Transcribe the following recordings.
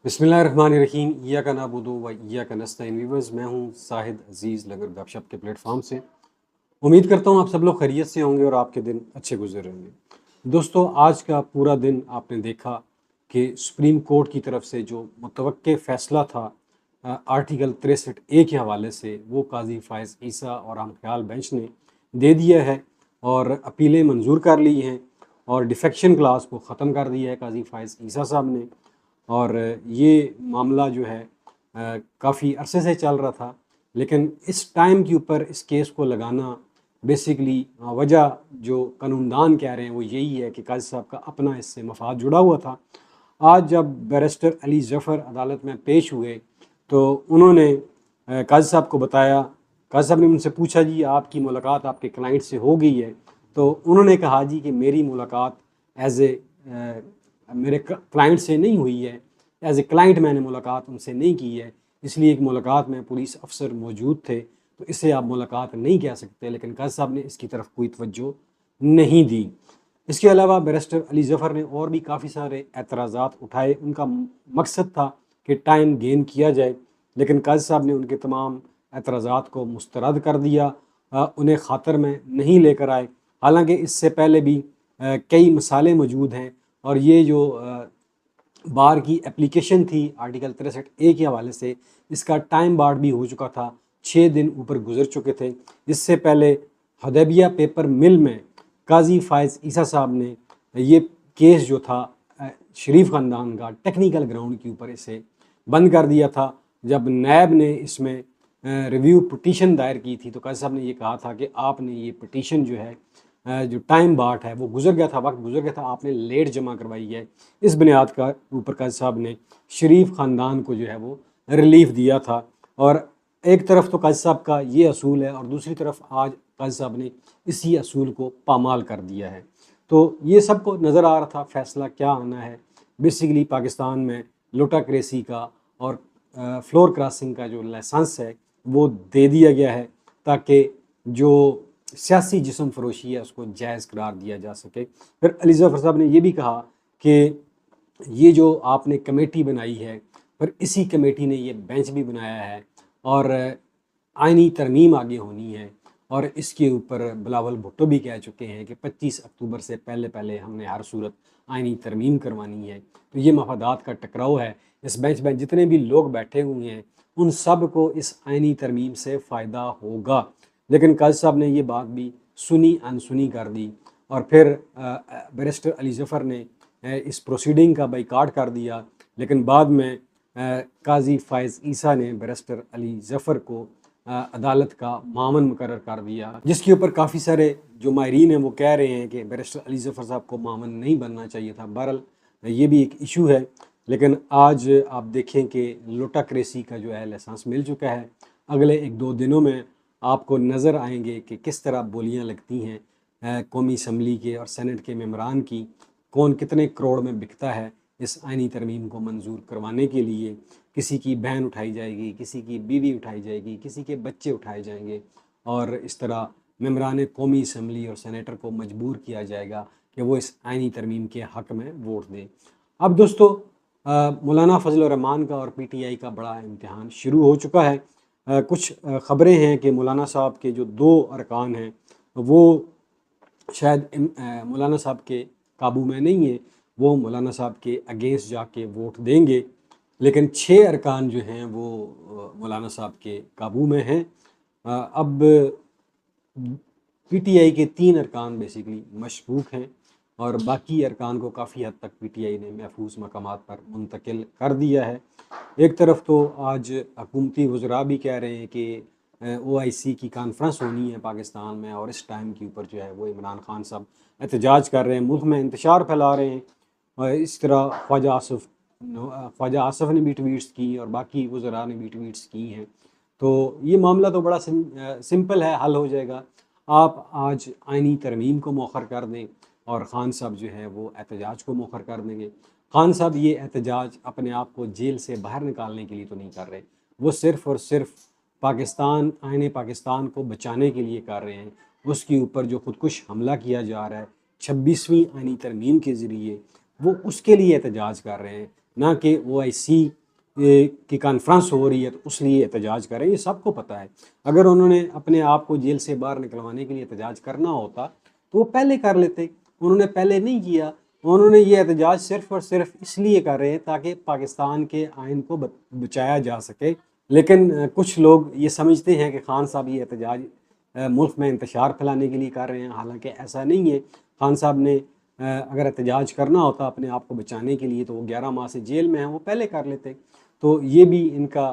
बिस्मिल्लाहिर्रहमानिर्रहीम। इय्याका नअबुदु व इय्याका नस्तईन। व्यूअर्स, मैं हूं साहिद अजीज़ लगर गपशप के प्लेटफॉर्म से। उम्मीद करता हूं आप सब लोग खैरियत से होंगे और आपके दिन अच्छे गुजर रहे होंगे। दोस्तों, आज का पूरा दिन आपने देखा कि सुप्रीम कोर्ट की तरफ से जो मुतवक्के फ़ैसला था आर्टिकल 63A के हवाले से, वो काजी फ़ाइज़ ईसा और हमख्याल बेंच ने दे दिया है और अपीलें मंजूर कर ली हैं और डिफेक्शन क्लास को ख़त्म कर दिया है काजी फ़ाइज़ ईसा साहब ने। और ये मामला जो है काफ़ी अरसे से चल रहा था, लेकिन इस टाइम के ऊपर इस केस को लगाना बेसिकली वजह जो कानूनदान कह रहे हैं वो यही है कि काजी साहब का अपना इससे मफाद जुड़ा हुआ था। आज जब बैरिस्टर अली ज़फ़र अदालत में पेश हुए तो उन्होंने काजी साहब को बताया। काजी साहब ने उनसे पूछा, जी आपकी मुलाकात आपके क्लाइंट से हो गई है? तो उन्होंने कहा, जी कि मेरी मुलाकात एज ए मेरे क्लाइंट से नहीं हुई है, एज ए क्लाइंट मैंने मुलाकात उनसे नहीं की है, इसलिए एक मुलाकात में पुलिस अफसर मौजूद थे तो इससे आप मुलाकात नहीं कह सकते। लेकिन काजी साहब ने इसकी तरफ कोई तवज्जो नहीं दी। इसके अलावा बैरिस्टर अली ज़फ़र ने और भी काफ़ी सारे एतराज़ात उठाए। उनका मकसद था कि टाइम गेन किया जाए, लेकिन काजी साहब ने उनके तमाम एतराज़ात को मुस्तरद कर दिया, उन्हें ख़ातर में नहीं लेकर आए। हालांकि इससे पहले भी कई मसाले मौजूद हैं और ये जो बार की एप्लीकेशन थी आर्टिकल 63A के हवाले से, इसका टाइम बार भी हो चुका था, 6 दिन ऊपर गुजर चुके थे। इससे पहले हदैबिया पेपर मिल में काजी फ़ाइज़ ईसा साहब ने ये केस जो था शरीफ ख़ानदान का, टेक्निकल ग्राउंड के ऊपर इसे बंद कर दिया था। जब नैब ने इसमें रिव्यू पिटीशन दायर की थी तो काजी साहब ने ये कहा था कि आपने ये पिटीशन जो है जो टाइम बाट है वो गुजर गया था, वक्त गुजर गया था, आपने लेट जमा करवाई है। इस बुनियाद का ऊपर काजी साहब ने शरीफ ख़ानदान को जो है वो रिलीफ दिया था। और एक तरफ तो काजी साहब का ये असूल है और दूसरी तरफ आज काजी साहब ने इसी असूल को पामाल कर दिया है। तो ये सबको नज़र आ रहा था फ़ैसला क्या आना है। बेसिकली पाकिस्तान में लोटाक्रेसी का और फ्लोर क्रॉसिंग का जो लाइसेंस है वो दे दिया गया है ताकि जो सियासी जिस्म फरोशी है उसको जायज़ करार दिया जा सके। फिर अली ज़फ़र साहब ने ये भी कहा कि ये जो आपने कमेटी बनाई है, फिर इसी कमेटी ने ये बेंच भी बनाया है और आइनी तरमीम आगे होनी है। और इसके ऊपर बिलावल भुट्टो भी कह चुके हैं कि 25 अक्टूबर से पहले पहले हमने हर सूरत आइनी तरमीम करवानी है। तो ये मफादात का टकराव है। इस बेंच में जितने भी लोग बैठे हुए हैं उन सब को इस आइनी तरमीम से फ़ायदा होगा। लेकिन काजी साहब ने ये बात भी सुनी अनसुनी कर दी और फिर बैरिस्टर अली ज़फ़र ने इस प्रोसीडिंग का बाइकाट कर दिया। लेकिन बाद में काजी फ़ाइज़ ईसा ने बैरिस्टर अली ज़फ़र को अदालत का मामन मुकर्रर कर दिया, जिसके ऊपर काफ़ी सारे जो माहिरीन हैं वो कह रहे हैं कि बैरिस्टर अली ज़फ़र साहब को मामन नहीं बनना चाहिए था। बहरहाल ये भी एक इशू है। लेकिन आज आप देखें कि लोटाक्रेसी का जो है लाइसेंस मिल चुका है। अगले 1-2 दिनों में आपको नज़र आएंगे कि किस तरह बोलियां लगती हैं कौमी असम्बली के और सेनेट के मेम्बरान की, कौन कितने करोड़ में बिकता है इस आइनी तरमीम को मंजूर करवाने के लिए। किसी की बहन उठाई जाएगी, किसी की बीवी उठाई जाएगी, किसी के बच्चे उठाए जाएंगे और इस तरह मेम्बरान कौमी असम्बली और सेनेटर को मजबूर किया जाएगा कि वो इस आइनी तरमीम के हक़ में वोट दें। अब दोस्तों, मौलाना फजल रहमान का और PTI का बड़ा इम्तिहान शुरू हो चुका है। कुछ ख़बरें हैं कि मौलाना साहब के जो 2 अरकान हैं वो शायद मौलाना साहब के काबू में नहीं है, वो मौलाना साहब के अगेंस्ट जाके वोट देंगे। लेकिन 6 अरकान जो हैं वो मौलाना साहब के काबू में हैं। अब PTI के 3 अरकान बेसिकली मशकूक हैं और बाकी अरकान को काफ़ी हद तक PTI ने महफूज मकामात पर मुंतकिल कर दिया है। एक तरफ तो आज हुकूमती वज़रा भी कह रहे हैं कि OIC की कॉन्फ्रेंस होनी है पाकिस्तान में और इस टाइम के ऊपर जो है वो इमरान खान साहब एहतजाज कर रहे हैं, मुल्क में इंतशार फैला रहे हैं। और इस तरह ख्वाजा आसफ़ ने भी ट्वीट्स की और बाकी वज़रा ने भी ट्वीट्स की हैं। तो ये मामला तो बड़ा सिंपल है, हल हो जाएगा। आप आज आइनी तरमीम को मौखर कर दें और ख़ान साहब जो है वो एहतजाज को मौखर कर देंगे। ख़ान साहब ये एहतजाज अपने आप को जेल से बाहर निकालने के लिए तो नहीं कर रहे, वो सिर्फ़ और सिर्फ पाकिस्तान, आइने पाकिस्तान को बचाने के लिए कर रहे हैं। उसके ऊपर जो खुदकुश हमला किया जा रहा है 26वीं आइनी तरमीम के ज़रिए, वो उसके लिए एहतजाज कर रहे हैं ना कि OIC की कॉन्फ्रेंस हो रही है तो उसलिए एहतजाज करें। ये सबको पता है। अगर उन्होंने अपने आप को जेल से बाहर निकलवाने के लिए एहतजाज करना होता तो वो पहले कर लेते। उन्होंने पहले नहीं किया। उन्होंने ये एहतजाज सिर्फ और सिर्फ इसलिए कर रहे हैं ताकि पाकिस्तान के आइन को बचाया जा सके। लेकिन कुछ लोग ये समझते हैं कि खान साहब ये एहतजाज मुल्क में इंतशार फैलाने के लिए कर रहे हैं, हालांकि ऐसा नहीं है। खान साहब ने अगर एहतजाज करना होता अपने आप को बचाने के लिए तो वो 11 माह से जेल में हैं, वो पहले कर लेते। तो ये भी इनका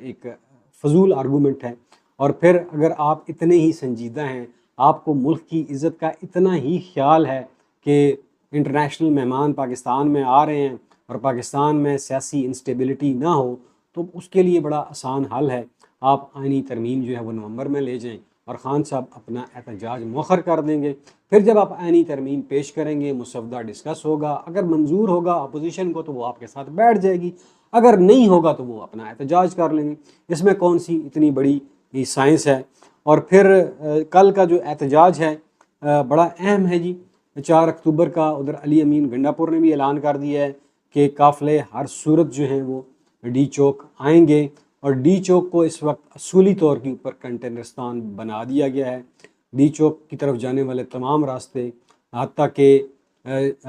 एक फजूल आर्गूमेंट है। और फिर अगर आप इतने ही संजीदा हैं, आपको मुल्क की इज़्ज़त का इतना ही ख्याल है कि इंटरनेशनल मेहमान पाकिस्तान में आ रहे हैं और पाकिस्तान में सियासी इंस्टेबिलिटी ना हो, तो उसके लिए बड़ा आसान हल है। आप आइनी तरमीम जो है वो नवंबर में ले जाएं और ख़ान साहब अपना एहतजाज मौखर कर देंगे। फिर जब आप आइनी तरमीम पेश करेंगे, मुसवदा डिस्कस होगा, अगर मंजूर होगा अपोजिशन को तो वो आपके साथ बैठ जाएगी, अगर नहीं होगा तो वो अपना एहतजाज कर लेंगे। इसमें कौन सी इतनी बड़ी साइंस है। और फिर कल का जो एहतजाज है बड़ा अहम है जी। 4 अक्टूबर का उधर अली अमीन गंडापुर ने भी ऐलान कर दिया है कि काफ़िले हर सूरत जो हैं वो डी चौक आएंगे। और डी चौक को इस वक्त असूली तौर के ऊपर कंटेनरस्तान बना दिया गया है। डी चौक की तरफ जाने वाले तमाम रास्ते, हत्ता के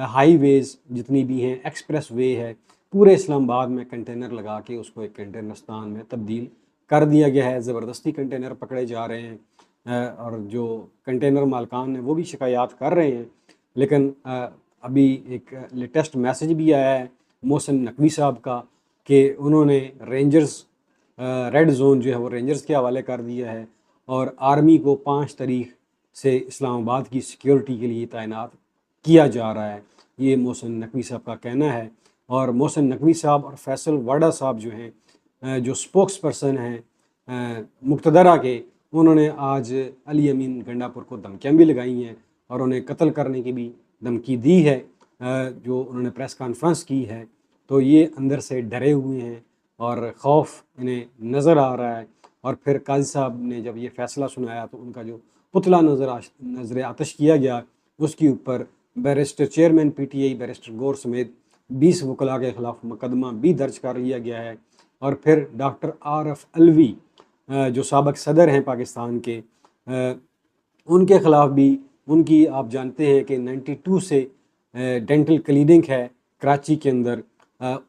हाईवेज़ जितनी भी हैं, एक्सप्रेस वे है, पूरे इस्लामाबाद में कंटेनर लगा के उसको एक कंटेनरस्तान में तब्दील कर दिया गया है। ज़बरदस्ती कंटेनर पकड़े जा रहे हैं और जो कंटेनर मालकान हैं वो भी शिकायत कर रहे हैं। लेकिन अभी एक लेटेस्ट मैसेज भी आया है मोहसिन नकवी साहब का कि उन्होंने रेंजर्स रेड जोन जो है वो रेंजर्स के हवाले कर दिया है और आर्मी को 5 तारीख से इस्लामाबाद की सिक्योरिटी के लिए तैनात किया जा रहा है। ये मोहसिन नकवी साहब का कहना है। और मोहसिन नकवी साहब और फैसल वाडा साहब जो हैं जो स्पोक्स पर्सन हैं मुक्तदरा के, उन्होंने आज अली अमीन गंडापुर को धमकियाँ भी लगाई हैं और उन्हें कत्ल करने की भी धमकी दी है जो उन्होंने प्रेस कॉन्फ्रेंस की है। तो ये अंदर से डरे हुए हैं और खौफ इन्हें नज़र आ रहा है। और फिर काजी साहब ने जब ये फ़ैसला सुनाया तो उनका जो पुतला नज़र आतश किया गया, उसके ऊपर बैरिस्टर चेयरमैन PTI बैरिस्टर गौर समेत 20 वकला के ख़िलाफ़ मुकदमा भी दर्ज कर लिया गया है। और फिर डॉक्टर RF अलवी जो साबिक़ सदर हैं पाकिस्तान के, उनके ख़िलाफ़ भी, उनकी आप जानते हैं कि 92 से डेंटल क्लिनिक है कराची के अंदर,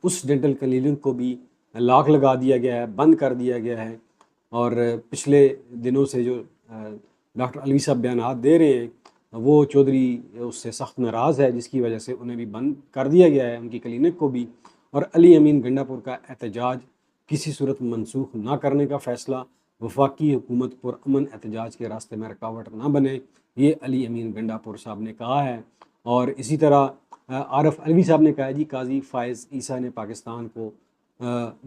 उस डेंटल क्लिनिक को भी लॉक लगा दिया गया है, बंद कर दिया गया है। और पिछले दिनों से जो डॉक्टर अलवी साहब बयान दे रहे हैं वो चौधरी उससे सख्त नाराज़ है, जिसकी वजह से उन्हें भी बंद कर दिया गया है, उनकी क्लिनिक को भी। और अली अमीन गंडापुर का एहतजाज किसी सूरत मनसूख ना करने का फ़ैसला वफाकी हुकूमत पुरअमन एहतजाज के रास्ते में रुकावट ना बने, ये अली अमीन गंडापुर साहब ने कहा है। और इसी तरह RF अलवी साहब ने कहा है जी काजी फ़ायज़ ईसा ने पाकिस्तान को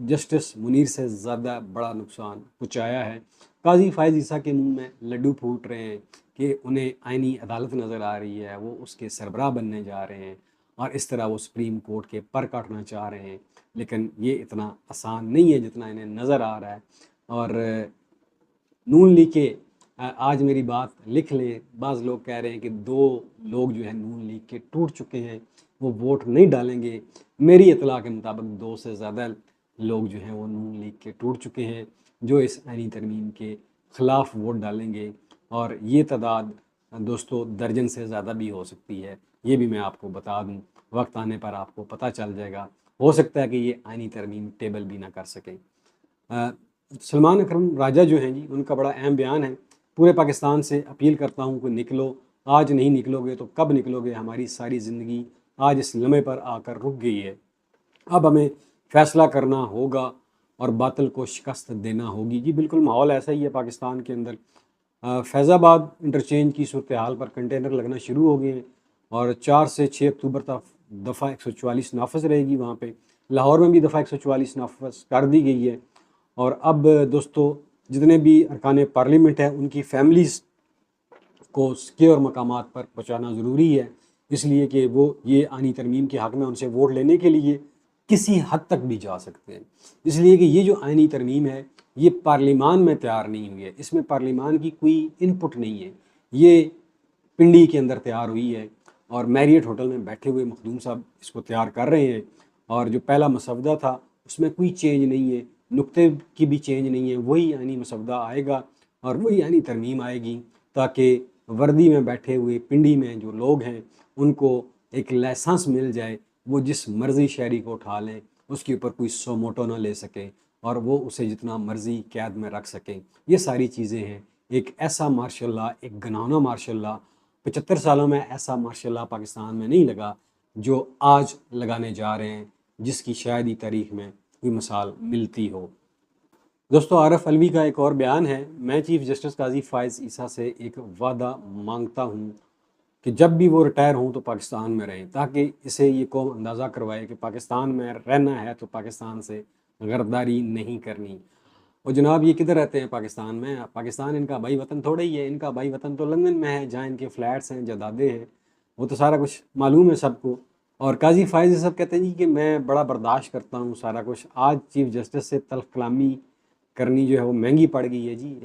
जस्टिस मुनीर से ज़्यादा बड़ा नुकसान पहुँचाया है। काजी फ़ायज़ ईसा के मुंह में लड्डू फूट रहे हैं कि उन्हें आइनी अदालत नज़र आ रही है, वो उसके सरबराह बनने जा रहे हैं और इस तरह वो सुप्रीम कोर्ट के पर काटना चाह रहे हैं। लेकिन ये इतना आसान नहीं है जितना इन्हें नज़र आ रहा है। और नून लीग के आज मेरी बात लिख लें, बाज़ लोग कह रहे हैं कि 2 लोग जो है नून लीग के टूट चुके हैं, वो वोट नहीं डालेंगे। मेरी इतला के मुताबिक 2 से ज़्यादा लोग जो हैं वो नून लीग के टूट चुके हैं जो इस आइनी तरमीम के ख़िलाफ़ वोट डालेंगे। और ये तादाद दोस्तों दर्जन से ज़्यादा भी हो सकती है। ये भी मैं आपको बता दूं, वक्त आने पर आपको पता चल जाएगा। हो सकता है कि ये आइनी तरमीम टेबल भी ना कर सकें। सलमान अकरम राजा जो हैं जी, उनका बड़ा अहम बयान है। पूरे पाकिस्तान से अपील करता हूँ कि निकलो, आज नहीं निकलोगे तो कब निकलोगे, हमारी सारी ज़िंदगी आज इस लम्हे पर आकर रुक गई है। अब हमें फ़ैसला करना होगा और बातिल को शिकस्त देना होगी। जी बिल्कुल माहौल ऐसा ही है पाकिस्तान के अंदर। फैज़ाबाद इंटरचेंज की सूरत हाल पर कंटेनर लगना शुरू हो गए हैं और 4 से 6 अक्टूबर तक दफ़ा 144 नाफज रहेगी वहाँ पे। लाहौर में भी दफ़ा 144 नाफज कर दी गई है। और अब दोस्तों जितने भी अरकान पार्लियामेंट है उनकी फैमिलीज़ को सिक्योर मकामात पर पहुँचाना ज़रूरी है, इसलिए कि वो ये आनी तरमीम के हक़ में उनसे वोट लेने के लिए किसी हद तक भी जा सकते हैं। इसलिए कि ये जो आइनी तरमीम है ये पार्लिमान में तैयार नहीं हुई है, इसमें पार्लिमान की कोई इनपुट नहीं है। ये पिंडी के अंदर तैयार हुई है और मैरियट होटल में बैठे हुए मखदूम साहब इसको तैयार कर रहे हैं। और जो पहला मसवदा था उसमें कोई चेंज नहीं है, नुक्ते की भी चेंज नहीं है, वही आईनी मसवदा आएगा और वही आईनी तरमीम आएगी, ताकि वर्दी में बैठे हुए पिंडी में जो लोग हैं उनको एक लाइसेंस मिल जाए, वो जिस मर्ज़ी शहरी को उठा लें, उसके ऊपर कोई सो मोटो ना ले सके और वो उसे जितना मर्ज़ी कैद में रख सकें। ये सारी चीज़ें हैं। एक ऐसा मार्शल लॉ, एक घिनौना मार्शल लॉ, 75 सालों में ऐसा मार्शल लॉ पाकिस्तान में नहीं लगा जो आज लगाने जा रहे हैं, जिसकी शायद ही तारीख में कोई मिसाल मिलती हो। दोस्तों, आरफ अलवी का एक और बयान है, मैं चीफ जस्टिस काजी फ़ाइज़ ईसा से एक वादा मांगता हूँ कि जब भी वो रिटायर हों तो पाकिस्तान में रहें, ताकि इसे ये कौम अंदाज़ा करवाए कि पाकिस्तान में रहना है तो पाकिस्तान से गरदारी नहीं करनी। और जनाब, ये किधर रहते हैं पाकिस्तान में? पाकिस्तान इनका भाई वतन थोड़ा ही है, इनका भाई वतन तो लंदन में है, जहाँ इनके फ्लैट्स हैं, जदादे हैं, वो तो सारा कुछ मालूम है सबको। और काजी फ़ाइज़ सब कहते हैं जी कि मैं बड़ा बर्दाश्त करता हूँ सारा कुछ। आज चीफ जस्टिस से तल्ख़ कलामी करनी जो है वो महंगी पड़ गई है जी।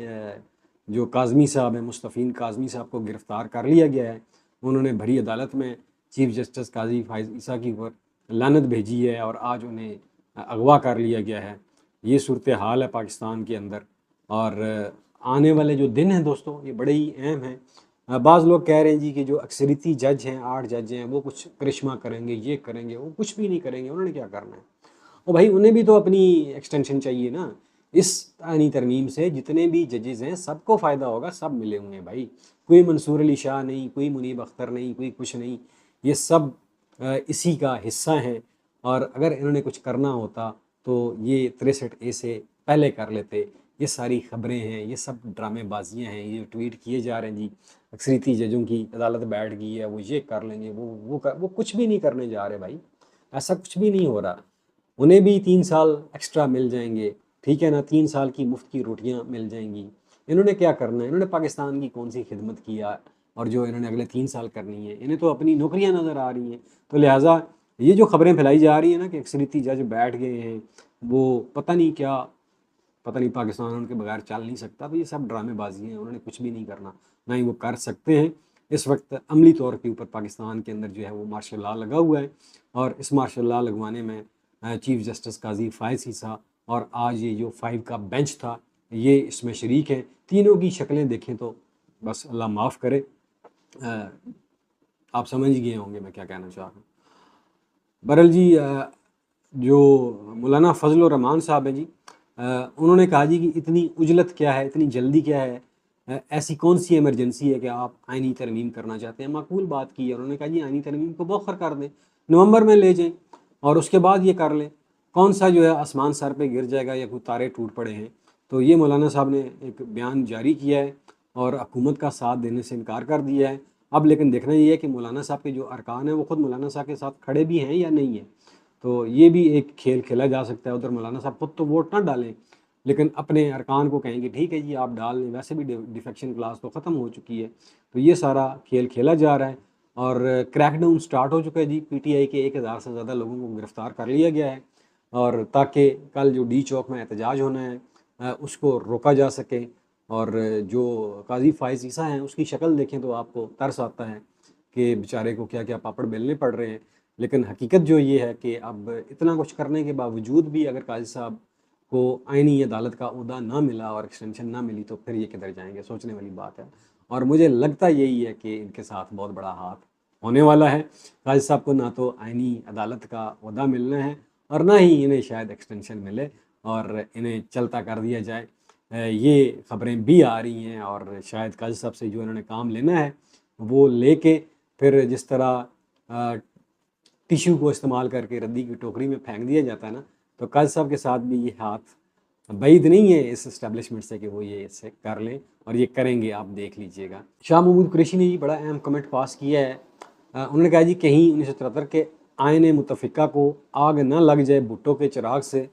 जो काज़मी साहब हैं, मुस्तफ़ीन काज़मी साहब को गिरफ़्तार कर लिया गया है। उन्होंने भरी अदालत में चीफ जस्टिस काजी फ़ाइज़ ईसा की ऊपर लानत भेजी है और आज उन्हें अगवा कर लिया गया है। ये सूरत हाल है पाकिस्तान के अंदर। और आने वाले जो दिन हैं दोस्तों, ये बड़े ही अहम हैं। बाज़ लोग कह रहे हैं जी कि जो अक्सरियती जज हैं, 8 जज हैं, वो कुछ करिश्मा करेंगे, ये करेंगे, वो कुछ भी नहीं करेंगे। उन्होंने क्या करना है? और भाई उन्हें भी तो अपनी एक्सटेंशन चाहिए ना। इस आईनी तरमीम से जितने भी जजेस हैं सबको फ़ायदा होगा, सब मिले हुए हैं भाई। कोई मंसूर अली शाह नहीं, कोई मुनीब अख्तर नहीं, कोई कुछ नहीं, ये सब इसी का हिस्सा हैं। और अगर इन्होंने कुछ करना होता तो ये 63A से पहले कर लेते। ये सारी खबरें हैं, ये सब ड्रामेबाजियाँ हैं, ये ट्वीट किए जा रहे हैं जी अक्सरियती जजों की अदालत बैठ गई है, वो ये कर लेंगे, वो कुछ भी नहीं करने जा रहे भाई। ऐसा कुछ भी नहीं हो रहा। उन्हें भी 3 साल एक्स्ट्रा मिल जाएंगे, ठीक है ना, 3 साल की मुफ्त की रोटियां मिल जाएंगी। इन्होंने क्या करना है? इन्होंने पाकिस्तान की कौन सी खिदमत किया और जो इन्होंने अगले 3 साल करनी है? इन्हें तो अपनी नौकरियां नज़र आ रही हैं। तो लिहाजा ये जो खबरें फैलाई जा रही हैं ना कि अक्सरियती जज बैठ गए हैं, वो पता नहीं क्या, पता नहीं पाकिस्तान उनके बगैर चल नहीं सकता, तो ये सब ड्रामेबाजी हैं। उन्होंने कुछ भी नहीं करना, ना ही वो कर सकते हैं। इस वक्त अमली तौर के ऊपर पाकिस्तान के अंदर जो है वो मार्शल लॉ लगा हुआ है और इस मार्शल लॉ लगवाने में चीफ जस्टिस काजी फ़ाइज़ ईसा और आज ये जो 5 का बेंच था ये इसमें शरीक है। तीनों की शक्लें देखें तो बस अल्लाह माफ़ करे, आप समझ गए होंगे मैं क्या कहना चाह रहा हूँ। बहरहाल जी, जो मौलाना फजल रहमान साहब हैं जी, उन्होंने कहा जी कि इतनी उजलत क्या है, इतनी जल्दी क्या है, ऐसी कौन सी इमरजेंसी है कि आप आईनी तरमीम करना चाहते हैं? माकूल बात की है। उन्होंने कहा जी आईनी तरमीम को मौखर कर दें, नवंबर में ले जाएं और उसके बाद ये कर लें। कौन सा जो है आसमान सर पे गिर जाएगा या कोई तारे टूट पड़े हैं? तो ये मौलाना साहब ने एक बयान जारी किया है और हुकूमत का साथ देने से इनकार कर दिया है। अब लेकिन देखना ये है कि मौलाना साहब के जो अरकान हैं वो ख़ुद मौलाना साहब के साथ खड़े भी हैं या नहीं है। तो ये भी एक खेल खेला जा सकता है। उधर मौलाना साहब खुद तो वोट ना डालें, लेकिन अपने अरकान को कहेंगे ठीक है जी आप डाल लें, वैसे भी डिफेक्शन क्लास तो ख़त्म हो चुकी है। तो ये सारा खेल खेला जा रहा है और क्रैकडाउन स्टार्ट हो चुका है जी। PTI के 1000 से ज़्यादा लोगों को गिरफ़्तार कर लिया गया है और ताकि कल जो D चौक में एहतजाज होना है उसको रोका जा सके। और जो काजी फ़ाइज़ ईसा हैं उसकी शक्ल देखें तो आपको तरस आता है कि बेचारे को क्या क्या पापड़ बेलने पड़ रहे हैं। लेकिन हकीकत जो ये है कि अब इतना कुछ करने के बावजूद भी अगर काजी साहब को आईनी अदालत का ओहदा ना मिला और एक्सटेंशन ना मिली तो फिर ये किधर जाएंगे? सोचने वाली बात है। और मुझे लगता यही है कि इनके साथ बहुत बड़ा हाथ होने वाला है। काजी साहब को ना तो आईनी अदालत का ओहदा मिलना है और ना ही इन्हें शायद एक्सटेंशन मिले और इन्हें चलता कर दिया जाए। ये खबरें भी आ रही हैं और शायद काजी साहब से जो इन्होंने काम लेना है वो लेके फिर जिस तरह टिश्यू को इस्तेमाल करके रद्दी की टोकरी में फेंक दिया जाता है ना, तो काजी साहब के साथ भी ये हाथ बैद नहीं है इस इस्टेब्लिशमेंट से कि वो ये इससे कर लें और ये करेंगे, आप देख लीजिएगा। शाह महमूद कुरैशी ने ये बड़ा अहम कमेंट पास किया है। उन्होंने कहा जी कहीं 1973 के आईन मुतफ़िका को आग ना लग जाए भुट्टो के चिराग से।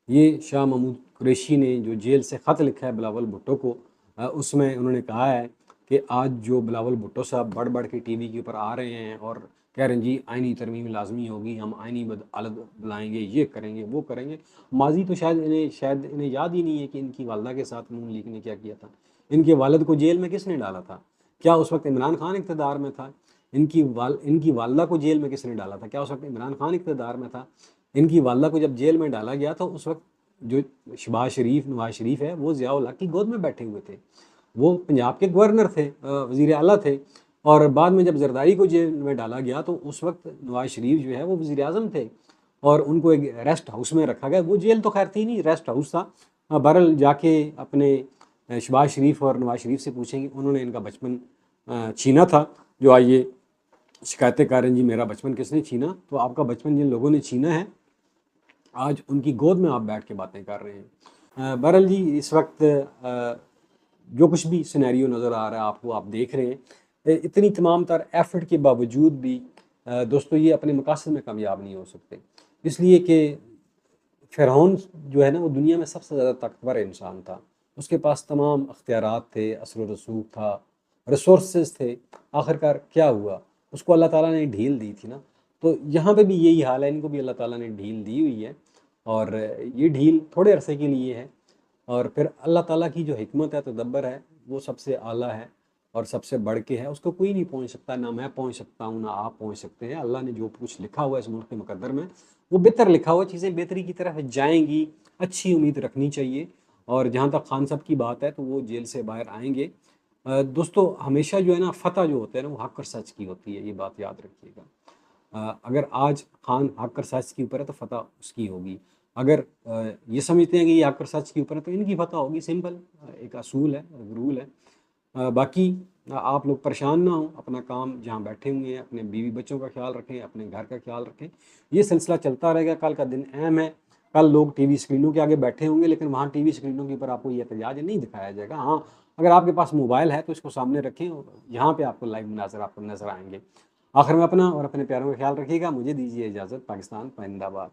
ये शाह महमूद कुरैशी ने जो जेल से ख़त लिखा है बिलावल भुट्टो को, उसमें उन्होंने कहा है कि आज जो बिलावल भुट्टो साहब बढ़ बढ़ के TV के ऊपर आ रहे हैं और कह रहे हैं जी आईनी तरमीम लाजमी होगी, हम आईनी अदालत बुलाएंगे, ये करेंगे, वो करेंगे। माजी तो शायद इन्हें याद ही नहीं है कि इनकी वालदा के साथ नून लीग ने क्या किया था। इनके वालिद को जेल में किसने डाला था? क्या उस वक्त इमरान खान इक़्तिदार में था? इनकी वालदा को जेल में किसने डाला था? क्या उस वक्त इमरान खान इक़्तिदार में था? इनकी वालदा को जब जेल में डाला गया तो उस वक्त जो नवाज शरीफ है वो ज़िया उल हक की गोद में बैठे हुए थे। वो पंजाब के गवर्नर थे, वज़ीर आला थे। और बाद में जब जरदारी को जेल में डाला गया तो उस वक्त नवाज शरीफ जो है वो वज़ीर आज़म थे और उनको एक रेस्ट हाउस में रखा गया। वो जेल तो खैर थी नहीं, रेस्ट हाउस था। बहरहाल जाके अपने शहबाज शरीफ और नवाज शरीफ से पूछेंगे उन्होंने इनका बचपन छीना था। जो आइए शिकायतें कर रहे हैं जी मेरा बचपन किसने छीना, तो आपका बचपन जिन लोगों ने छीना है आज उनकी गोद में आप बैठ के बातें कर रहे हैं। बहरहाल जी इस वक्त जो कुछ भी सिनेरियो नज़र आ रहा है आपको, आप देख रहे हैं इतनी तमाम तर एफर्ट के बावजूद भी दोस्तों ये अपने मकासद में कामयाब नहीं हो सकते, इसलिए कि फ़िरौन जो है ना वो दुनिया में सबसे ज़्यादा ताकतवर इंसान था। उसके पास तमाम अख्तियारात थे, असर व रसूख था, रिसोर्सेज थे। आखिरकार क्या हुआ, उसको अल्लाह ताला ने ढील दी थी ना। तो यहाँ पे भी यही हाल है, इनको भी अल्लाह ताला ने ढील दी हुई है और ये ढील थोड़े अरसे के लिए है और फिर अल्लाह ताला की जो हिकमत है, तदब्बर है, वो सबसे आला है और सबसे बढ़ के है। उसको कोई नहीं पहुंच सकता, ना मैं पहुंच सकता हूं, ना आप पहुंच सकते हैं। अल्लाह ने जो कुछ लिखा हुआ है इस मुल्क के मुकद्दर में वो बेहतर लिखा हुआ, चीज़ें बेहतरी की तरफ जाएंगी, अच्छी उम्मीद रखनी चाहिए। और जहाँ तक खान साहब की बात है तो वो जेल से बाहर आएंगे। दोस्तों हमेशा जो है ना फतह जो होता है ना वो हक और सच की होती है, ये बात याद रखिएगा। अगर आज खान हक और सच के ऊपर है तो फतह उसकी होगी। अगर ये समझते हैं कि ये हक और सच के ऊपर है तो इनकी फतह होगी। सिंपल एक असूल है, रूल है। बाकी आप लोग परेशान ना हो, अपना काम जहाँ बैठे हुए हैं अपने बीवी बच्चों का ख्याल रखें, अपने घर का ख्याल रखें। ये सिलसिला चलता रहेगा, कल का दिन अहम है। कल लोग टीवी स्क्रीनों के आगे बैठे होंगे लेकिन वहाँ टीवी स्क्रीनों के ऊपर आपको ये एहतजाज नहीं दिखाया जाएगा। हाँ, अगर आपके पास मोबाइल है तो इसको सामने रखें और यहाँ पे आपको लाइव मुनाज़र आपको नजर आएंगे। आखिर में अपना और अपने प्यारों का ख्याल रखिएगा। मुझे दीजिए इजाज़त। पाकिस्तान जिंदाबाद।